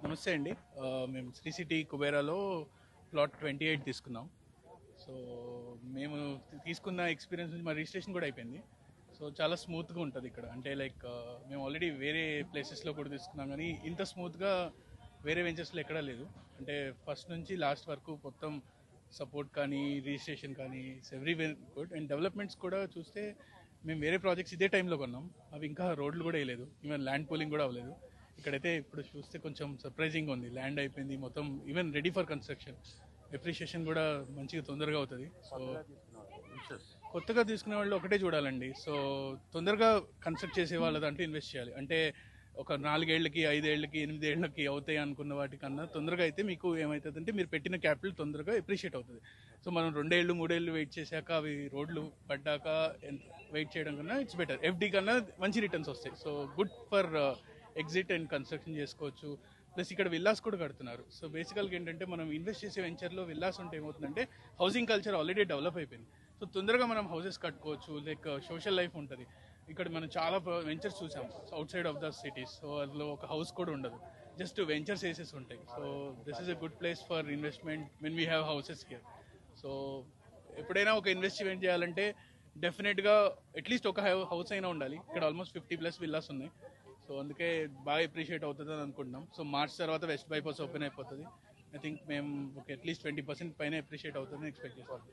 నమస్తే అండి. మేము శ్రీ సిటీ కుబేరాలో ప్లాట్ 28 తీసుకున్నాం. సో మేము తీసుకున్న ఎక్స్పీరియన్స్ నుంచి మా రిజిస్ట్రేషన్ కూడా అయిపోయింది. సో చాలా స్మూత్గా ఉంటుంది ఇక్కడ. అంటే లైక్ మేము ఆల్రెడీ వేరే ప్లేసెస్లో కూడా తీసుకున్నాం, కానీ ఇంత స్మూత్గా వేరే వెంచర్స్లో ఎక్కడా లేదు. అంటే ఫస్ట్ నుంచి లాస్ట్ వరకు మొత్తం సపోర్ట్ కానీ రిజిస్ట్రేషన్ కానీ ఎవ్రీ గుడ్. అండ్ డెవలప్మెంట్స్ కూడా చూస్తే మేము వేరే ప్రాజెక్ట్స్ ఇదే టైంలో కొన్నాం, అవి ఇంకా రోడ్లు కూడా వేయలేదు, ఈవెన్ ల్యాండ్ పూలింగ్ కూడా అవ్వలేదు. ఇక్కడైతే ఇప్పుడు చూస్తే కొంచెం సర్ప్రైజింగ్ ఉంది. ల్యాండ్ అయిపోయింది మొత్తం, even ready for construction. Appreciation కూడా మంచిగా తొందరగా అవుతుంది. సో కొత్తగా తీసుకునే వాళ్ళు ఒకటే చూడాలండి. సో తొందరగా కన్స్ట్రక్ట్ చేసే వాళ్ళ దాంట్లో ఇన్వెస్ట్ చేయాలి. అంటే ఒక 4 ఏళ్ళకి 5 ఏళ్ళకి 8 ఏళ్ళకి అవుతాయి అనుకున్న వాటికన్నా తొందరగా అయితే మీకు ఏమవుతుందంటే మీరు పెట్టిన క్యాపిటల్ తొందరగా ఎప్రిషియేట్ అవుతుంది. సో మనం 2 ఏళ్ళు 3 ఏళ్ళు వెయిట్ చేశాక అవి రోడ్లు పడ్డాక వెయిట్ చేయడం కన్నా ఇట్స్ బెటర్. ఎఫ్డి కన్నా మంచి రిటర్న్స్ వస్తాయి. So good for exit and construction చేసుకోవచ్చు. ప్లస్ ఇక్కడ విల్లాస్ కూడా కడుతున్నారు. సో బేసికల్గా ఏంటంటే మనం ఇన్వెస్ట్ చేసే వెంచర్లో విల్లాస్ ఉంటే ఏమవుతుందంటే హౌసింగ్ కల్చర్ ఆల్రెడీ డెవలప్ అయిపోయింది. సో తొందరగా మనం హౌసెస్ కట్టుకోవచ్చు, లైక్ సోషల్ లైఫ్ ఉంటుంది. ఇక్కడ మనం చాలా వెంచర్స్ చూసాం out side of the cities. So అందులో ఒక హౌస్ కూడా ఉండదు, జస్ట్ వెంచర్స్ వేసేసి ఉంటాయి. So this is a good place for investment when we have houses here. So ఎప్పుడైనా ఒక ఇన్వెస్ట్మెంట్ చేయాలంటే డెఫినెట్గా అట్లీస్ట్ ఒక హౌస్ అయినా ఉండాలి. ఇక్కడ ఆల్మోస్ట్ 50+ విల్లాస్ ఉన్నాయి. సో అందుకే బాగా అప్రిషియేట్ అవుతుంది అని అనుకుంటున్నాం. సో మార్చ్ తర్వాత వెస్ట్ బైపాస్ ఓపెన్ అయిపోతుంది. ఐ థింక్ మేము ఒక అట్లీస్ట్ 20% పైన అప్రిషియేట్ అవుతుందని ఎక్స్పెక్ట్ చేస్తాం.